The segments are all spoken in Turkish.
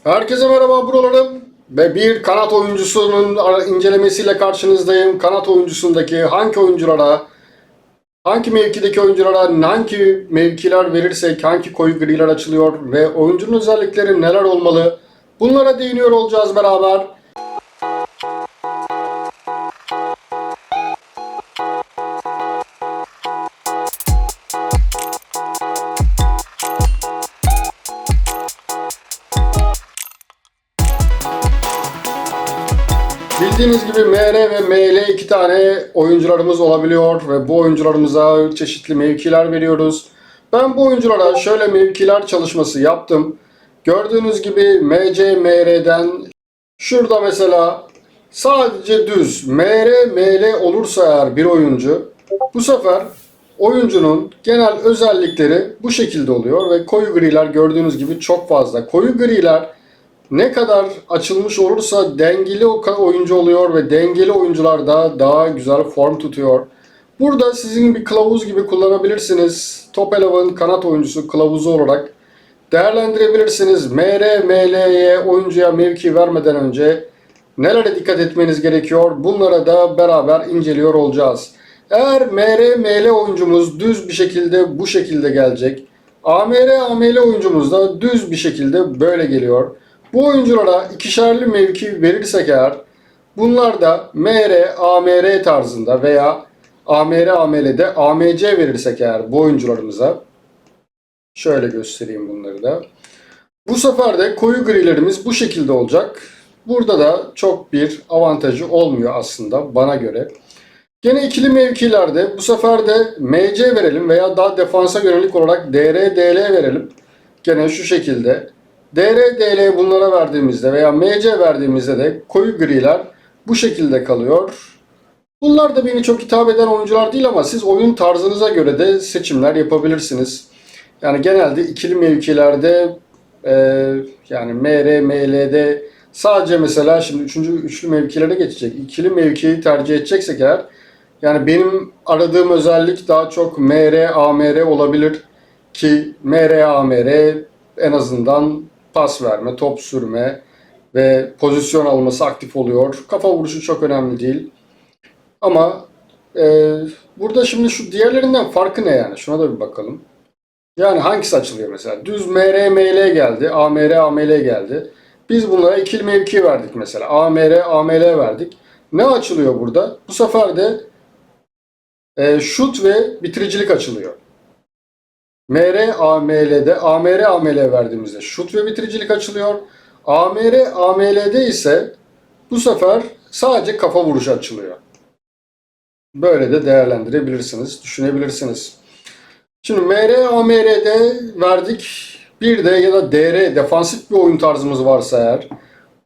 Herkese merhaba buralarım ve bir kanat oyuncusunun incelemesiyle karşınızdayım. Kanat oyuncusundaki hangi oyunculara, hangi mevkideki oyunculara hangi mevkiler verirsek hangi koyu griler açılıyor ve oyuncunun özellikleri neler olmalı? Bunlara değiniyor olacağız beraber. Bildiğiniz gibi MR ve ML iki tane oyuncularımız olabiliyor ve bu oyuncularımıza çeşitli mevkiler veriyoruz. Ben bu oyunculara şöyle mevkiler çalışması yaptım. Gördüğünüz gibi MC, MR'den şurada mesela sadece düz MR, ML olursa eğer bir oyuncu, bu sefer oyuncunun genel özellikleri bu şekilde oluyor ve koyu griler gördüğünüz gibi çok fazla. Koyu griler ne kadar açılmış olursa dengeli oyuncu oluyor ve dengeli oyuncular da daha güzel form tutuyor. Burada sizin bir kılavuz gibi kullanabilirsiniz. Top 11 kanat oyuncusu kılavuzu olarak değerlendirebilirsiniz. MR, ML'ye oyuncuya mevki vermeden önce nelere dikkat etmeniz gerekiyor? Bunlara da beraber inceliyor olacağız. Eğer MR, ML oyuncumuz düz bir şekilde bu şekilde gelecek. AMR, AML oyuncumuz da düz bir şekilde böyle geliyor. Bu oyunculara ikişerli mevki verirsek eğer bunlar da MR, AMR tarzında veya AMR, AML'de AMC verirsek eğer bu oyuncularımıza şöyle göstereyim bunları da. Bu sefer de koyu grilerimiz bu şekilde olacak. Burada da çok bir avantajı olmuyor aslında bana göre. Gene ikili mevkilerde bu sefer de MC verelim veya daha defansa yönelik olarak DR, DL verelim. Gene şu şekilde. DR, DL bunlara verdiğimizde veya MC verdiğimizde de koyu griler bu şekilde kalıyor. Bunlar da beni çok hitap eden oyuncular değil ama siz oyun tarzınıza göre de seçimler yapabilirsiniz. Yani genelde ikili mevkilerde e, yani MR, ML'de sadece mesela şimdi üçlü mevkilere geçecek. İkili mevkiyi tercih edeceksek eğer yani benim aradığım özellik daha çok MR, AMR olabilir ki MR, AMR en azından pas verme, top sürme ve pozisyon alması aktif oluyor. Kafa vuruşu çok önemli değil. Ama burada şimdi şu diğerlerinden farkı ne yani? Şuna da bir bakalım. Yani hangisi açılıyor mesela? Düz MR, ML geldi. AMR, AML geldi. Biz bunlara ikili mevki verdik mesela. AMR, AML verdik. Ne açılıyor burada? Bu sefer de şut ve bitiricilik açılıyor. MR, AML'de AMR, AML verdiğimizde şut ve bitiricilik açılıyor. AMR, AML'de ise bu sefer sadece kafa vuruşu açılıyor. Böyle de değerlendirebilirsiniz, düşünebilirsiniz. Şimdi MR, AMR'de verdik. Bir de ya da DR, defansif bir oyun tarzımız varsa eğer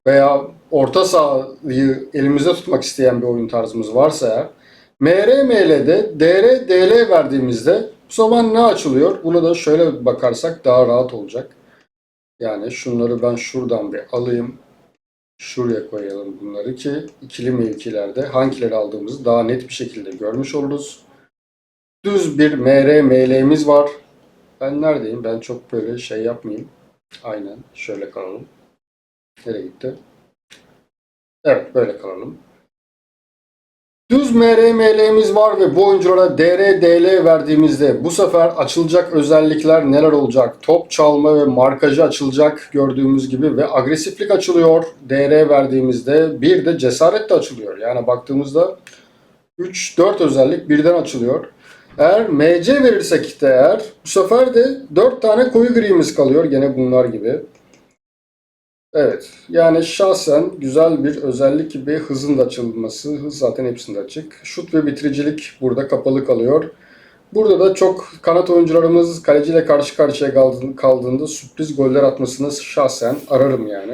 veya orta sahayı elimizde tutmak isteyen bir oyun tarzımız varsa eğer MR, ML'de DR, DL verdiğimizde bu zaman ne açılıyor? Buna da şöyle bakarsak daha rahat olacak. Yani şunları ben şuradan bir alayım. Şuraya koyalım bunları ki ikili mevkilerde hangileri aldığımızı daha net bir şekilde görmüş oluruz. Düz bir MR, ML'miz var. Ben neredeyim? Ben çok böyle şey yapmayayım. Aynen şöyle kalalım. Nereye gitti? Evet böyle kalalım. Düz MR, ML'miz var ve bu oyunculara DR, DL verdiğimizde bu sefer açılacak özellikler neler olacak? Top çalma ve markajı açılacak gördüğümüz gibi ve agresiflik açılıyor DR verdiğimizde. Bir de cesaret de açılıyor. Yani baktığımızda 3-4 özellik birden açılıyor. Eğer MC verirsek de eğer bu sefer de 4 tane koyu gri'miz kalıyor gene bunlar gibi. Evet yani şahsen güzel bir özellik gibi hızın da açılması. Hız zaten hepsinde açık. Şut ve bitiricilik burada kapalı kalıyor. Burada da çok kanat oyuncularımız kaleciyle karşı karşıya kaldığında sürpriz goller atmasını şahsen ararım yani.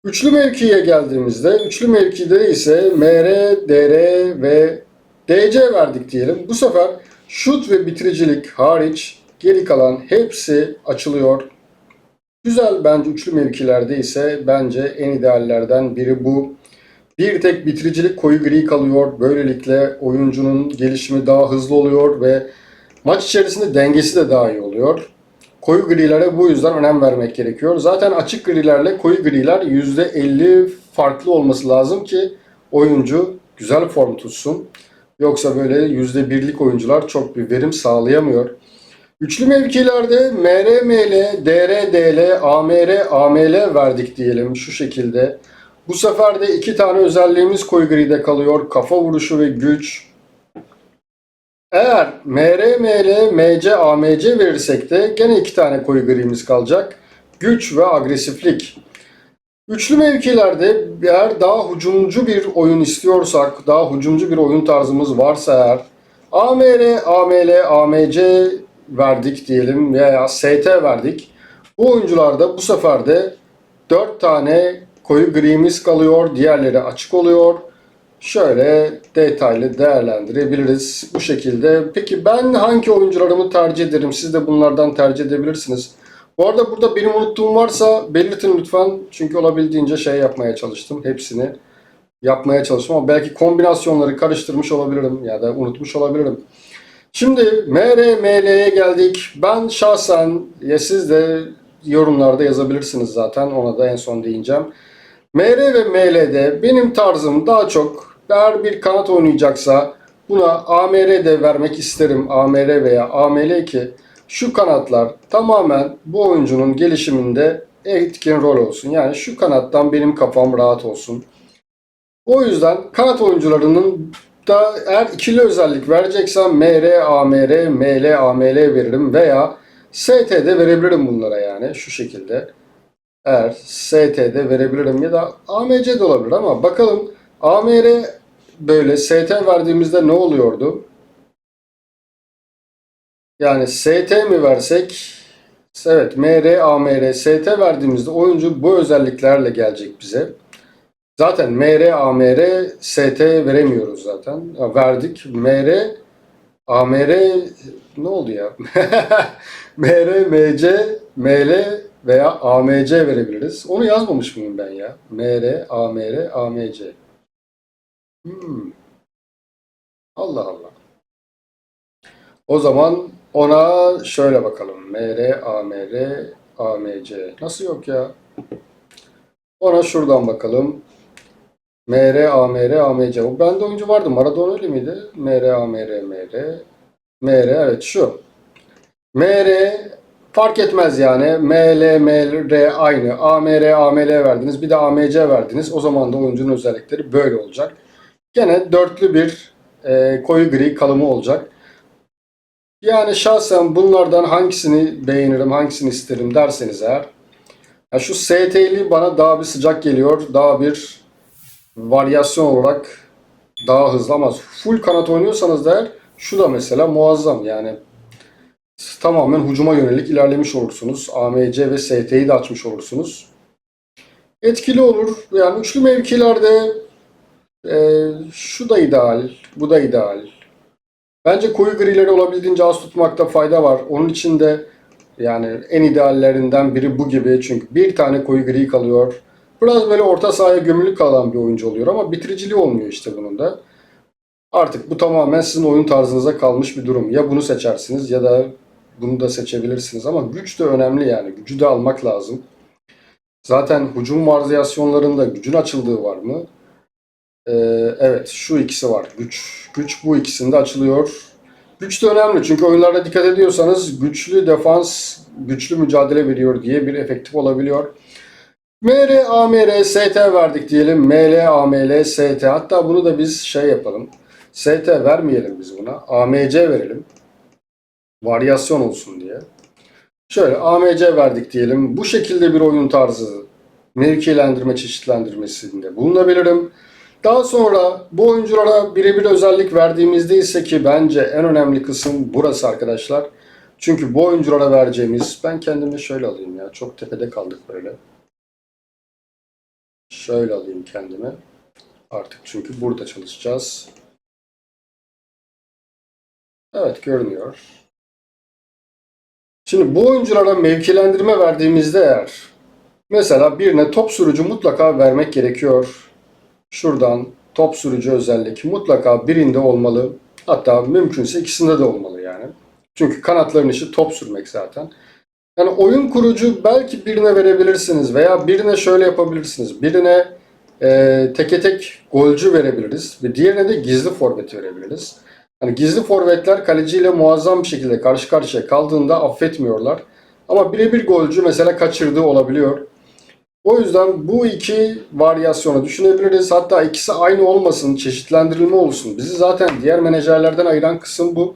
Üçlü mevkiye geldiğimizde, üçlü mevkide ise MR, DR ve DC verdik diyelim. Bu sefer şut ve bitiricilik hariç geri kalan hepsi açılıyor. Güzel bence üçlü mevkilerde ise bence en ideallerden biri bu. Bir tek bitiricilik koyu gri kalıyor. Böylelikle oyuncunun gelişimi daha hızlı oluyor ve maç içerisinde dengesi de daha iyi oluyor. Koyu grilere bu yüzden önem vermek gerekiyor. Zaten açık grilerle koyu griler %50 farklı olması lazım ki oyuncu güzel form tutsun. Yoksa böyle %1'lik oyuncular çok bir verim sağlayamıyor. Üçlü mevkilerde MR, ML, DR, DL, AMR, AML verdik diyelim şu şekilde. Bu sefer de iki tane özelliğimiz koyu gride kalıyor. Kafa vuruşu ve güç. Eğer MR, ML, MC, AMC verirsek de gene iki tane koyu grimiz kalacak. Güç ve agresiflik. Üçlü mevkilerde eğer daha hücumcu bir oyun istiyorsak, daha hücumcu bir oyun tarzımız varsa eğer AMR, AML, AMC verdik diyelim veya ST verdik. Bu oyuncularda bu sefer de 4 tane koyu grimiz kalıyor, diğerleri açık oluyor. Şöyle detaylı değerlendirebiliriz bu şekilde. Peki ben hangi oyuncularımı tercih ederim? Siz de bunlardan tercih edebilirsiniz. Bu arada burada benim unuttuğum varsa belirtin lütfen. Çünkü olabildiğince şey yapmaya çalıştım. Hepsini yapmaya çalıştım ama belki kombinasyonları karıştırmış olabilirim ya da unutmuş olabilirim. Şimdi MR, ML'ye geldik. Ben şahsen ya siz de yorumlarda yazabilirsiniz zaten. Ona da en son değineceğim. MR ve ML'de benim tarzım daha çok eğer bir kanat oynayacaksa buna AMR de vermek isterim. AMR veya AML ki şu kanatlar tamamen bu oyuncunun gelişiminde etkin rol olsun. Yani şu kanattan benim kafam rahat olsun. O yüzden kanat oyuncularının da eğer ikili özellik vereceksem MR, AMR, ML, AML veririm veya ST'de verebilirim bunlara yani şu şekilde. Eğer ST'de verebilirim ya da AMC de olabilir ama bakalım AMR böyle ST verdiğimizde ne oluyordu? Yani ST mi versek? Evet MR, AMR, ST verdiğimizde oyuncu bu özelliklerle gelecek bize. Zaten MR, AMR, ST veremiyoruz zaten. Ya verdik. MR, AMR ne oldu ya? MR, MC, ML veya AMC verebiliriz. Onu yazmamış mıyım ben ya? MR, AMR, AMC. Hmm, Allah Allah. O zaman ona şöyle bakalım. MR, AMR, AMC. Nasıl yok ya? Ona şuradan bakalım. MR, AMR, AMC. O bende oyuncu vardı. Maradona öyle miydi? MR, AMR, MR. MR evet şu. MR fark etmez yani. ML, MR aynı. AMR, AML verdiniz. Bir de AMC verdiniz. O zaman da oyuncunun özellikleri böyle olacak. Gene dörtlü bir koyu gri kalımı olacak. Yani şahsen bunlardan hangisini beğenirim, hangisini isterim derseniz eğer. Ya şu ST'li bana daha bir sıcak geliyor. Daha bir varyasyon olarak daha hızlı ama full kanat oynuyorsanız da eğer şu da mesela muazzam yani. Tamamen hücuma yönelik ilerlemiş olursunuz. AMC ve ST'yi de açmış olursunuz. Etkili olur. Yani üçlü mevkilerde şu da ideal, bu da ideal. Bence koyu grileri olabildiğince az tutmakta fayda var. Onun için de yani en ideallerinden biri bu gibi. Çünkü bir tane koyu gri kalıyor. Biraz böyle orta sahaya gömülü kalan bir oyuncu oluyor ama bitiriciliği olmuyor işte bunun da. Artık bu tamamen sizin oyun tarzınıza kalmış bir durum. Ya bunu seçersiniz ya da bunu da seçebilirsiniz ama güç de önemli yani. Gücü de almak lazım. Zaten hücum varyasyonlarında gücün açıldığı var mı? Ee, evet şu ikisi var. Güç bu ikisinde açılıyor. Güç de önemli çünkü oyunlarda dikkat ediyorsanız güçlü defans, güçlü mücadele veriyor diye bir efektif olabiliyor. MR, AMR, ST verdik diyelim. ML, AML, ST. Hatta bunu da biz şey yapalım. ST vermeyelim biz buna. AMC verelim. Varyasyon olsun diye. Şöyle AMC verdik diyelim. Bu şekilde bir oyun tarzı mevkilendirme çeşitlendirmesinde bulunabilirim. Daha sonra bu oyunculara birebir özellik verdiğimizde ise ki bence en önemli kısım burası arkadaşlar. Çünkü bu oyunculara vereceğimiz, ben kendimi şöyle alayım ya, çok tepede kaldık böyle. Şöyle alayım kendimi. Artık çünkü burada çalışacağız. Evet görünüyor. Şimdi bu oyunculara mevkilendirme verdiğimizde eğer mesela birine top sürücü mutlaka vermek gerekiyor. Şuradan top sürücü özellik mutlaka birinde olmalı. Hatta mümkünse ikisinde de olmalı yani. Çünkü kanatların işi top sürmek zaten. Yani oyun kurucu belki birine verebilirsiniz veya birine şöyle yapabilirsiniz. Birine teke tek golcü verebiliriz ve diğerine de gizli forvet verebiliriz. Hani gizli forvetler kaleciyle muazzam bir şekilde karşı karşıya kaldığında affetmiyorlar. Ama birebir golcü mesela kaçırdığı olabiliyor. O yüzden bu iki varyasyonu düşünebiliriz. Hatta ikisi aynı olmasın, çeşitlendirilme olsun. Bizi zaten diğer menajerlerden ayıran kısım bu.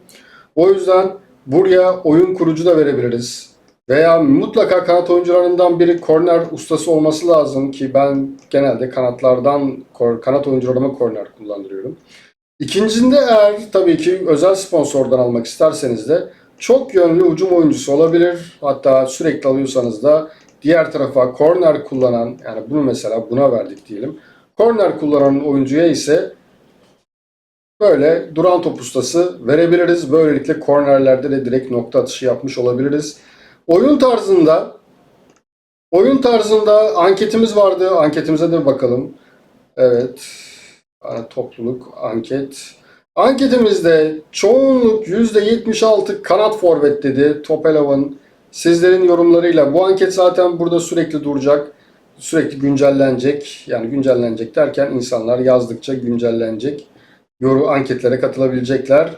O yüzden buraya oyun kurucu da verebiliriz. Veya mutlaka kanat oyuncularından biri korner ustası olması lazım ki ben genelde kanatlardan kanat oyuncularıma korner kullandırıyorum. İkincinde eğer tabii ki özel sponsordan almak isterseniz de çok yönlü hücum oyuncusu olabilir. Hatta sürekli alıyorsanız da diğer tarafa korner kullanan, yani bunu mesela buna verdik diyelim. Korner kullanan oyuncuya ise böyle duran top ustası verebiliriz. Böylelikle kornerlerde de direkt nokta atışı yapmış olabiliriz. Oyun tarzında oyun tarzında anketimiz vardı. Anketimize de bakalım. Evet. Topluluk anket. Anketimizde çoğunluk %76 kanat forvet dedi. Top 11 sizlerin yorumlarıyla. Bu anket zaten burada sürekli duracak. Sürekli güncellenecek. Yani güncellenecek derken insanlar yazdıkça güncellenecek. Anketlere katılabilecekler.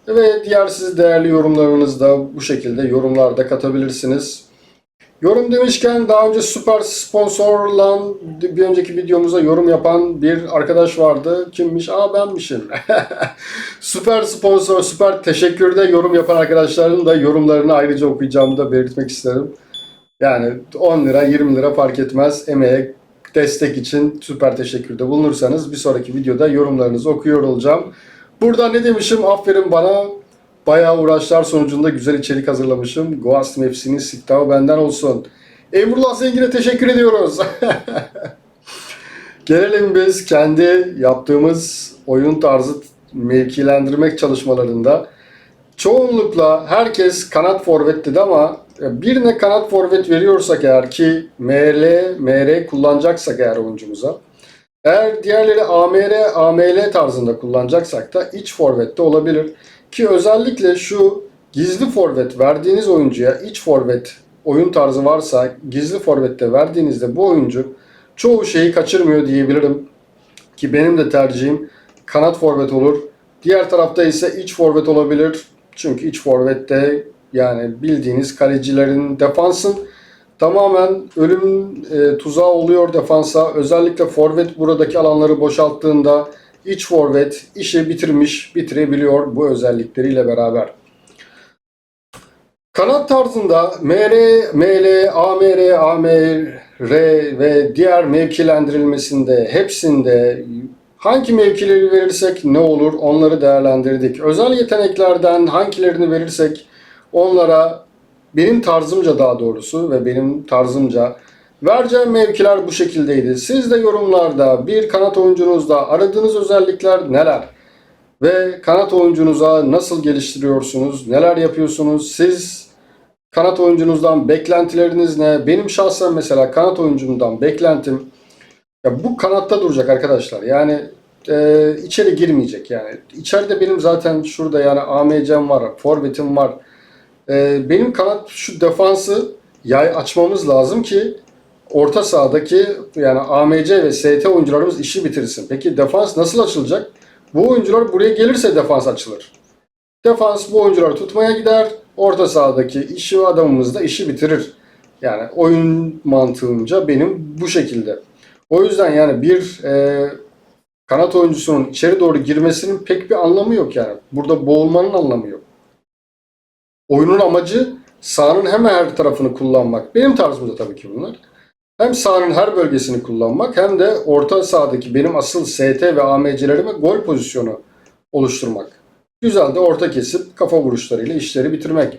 Ve diğer siz değerli yorumlarınızı da bu şekilde yorumlarda katabilirsiniz. Yorum demişken daha önce süper sponsorla bir önceki videomuza yorum yapan bir arkadaş vardı. Kimmiş? Benmişim. Süper sponsor, süper teşekkürde yorum yapan arkadaşların da yorumlarını ayrıca okuyacağımı da belirtmek isterim. Yani 10 lira 20 lira fark etmez, emeğe destek için süper teşekkürde bulunursanız bir sonraki videoda yorumlarınızı okuyor olacağım. Burada ne demişim? Aferin bana. Bayağı uğraşlar sonucunda güzel içerik hazırlamışım. Goast Maps'inin siktahı benden olsun. Emrullah Zengin'e teşekkür ediyoruz. Gelelim biz kendi yaptığımız oyun tarzı mevkilendirmek çalışmalarında. Çoğunlukla herkes kanat forvet dedi ama birine kanat forvet veriyorsak eğer ki MR kullanacaksak eğer oyuncumuza, eğer diğerleri AML tarzında kullanacaksak da iç forvet de olabilir. Ki özellikle şu gizli forvet verdiğiniz oyuncuya iç forvet oyun tarzı varsa gizli forvette verdiğinizde bu oyuncu çoğu şeyi kaçırmıyor diyebilirim. Ki benim de tercihim kanat forvet olur. Diğer tarafta ise iç forvet olabilir. Çünkü iç forvette yani bildiğiniz kalecilerin defansın tamamen ölüm tuzağı oluyor defansa. Özellikle forvet buradaki alanları boşalttığında iç forvet işi bitirebiliyor bu özellikleriyle beraber. Kanat tarzında ML, AMR ve diğer mevkilendirilmesinde hepsinde hangi mevkileri verirsek ne olur onları değerlendirdik. Özel yeteneklerden hangilerini verirsek onlara benim tarzımca daha doğrusu ve benim tarzımca vereceğim mevkiler bu şekildeydi. Siz de yorumlarda bir kanat oyuncunuzda aradığınız özellikler neler? Ve kanat oyuncunuza nasıl geliştiriyorsunuz? Neler yapıyorsunuz? Siz kanat oyuncunuzdan beklentileriniz ne? Benim şahsen mesela kanat oyuncumdan beklentim ya bu kanatta duracak arkadaşlar. Yani içeri girmeyecek yani. İçeride benim zaten şurada yani AMC'm var, forvetim var. Benim kanat şu defansı yay açmamız lazım ki orta sahadaki yani AMC ve ST oyuncularımız işi bitirsin. Peki defans nasıl açılacak? Bu oyuncular buraya gelirse defans açılır. Defans bu oyuncuları tutmaya gider. Orta sahadaki işi adamımız da işi bitirir. Yani oyun mantığımca benim bu şekilde. O yüzden yani bir kanat oyuncusunun içeri doğru girmesinin pek bir anlamı yok yani. Burada boğulmanın anlamı yok. Oyunun amacı sahanın hemen her tarafını kullanmak. Benim tarzımda tabii ki bunlar. Hem sahanın her bölgesini kullanmak hem de orta sahadaki benim asıl ST ve AMC'lerime gol pozisyonu oluşturmak. Güzel de orta kesip kafa vuruşlarıyla işleri bitirmek.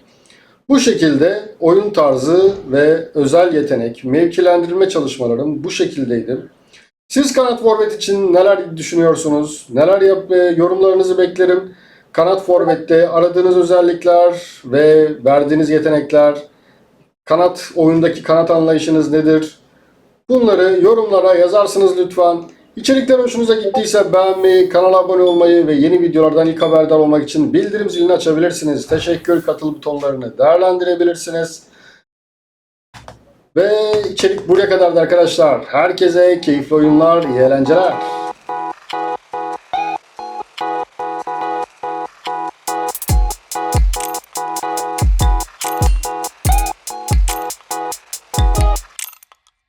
Bu şekilde oyun tarzı ve özel yetenek, mevkilendirme çalışmalarım bu şekildeydi. Siz kanat forvet için neler düşünüyorsunuz? Yorumlarınızı beklerim. Kanat forvette aradığınız özellikler ve verdiğiniz yetenekler, oyundaki kanat anlayışınız nedir? Bunları yorumlara yazarsınız lütfen. İçerikler hoşunuza gittiyse beğenmeyi, kanala abone olmayı ve yeni videolardan ilk haberdar olmak için bildirim zilini açabilirsiniz. Teşekkür, katıl butonlarını değerlendirebilirsiniz. Ve içerik buraya kadardı arkadaşlar. Herkese keyifli oyunlar, iyi eğlenceler.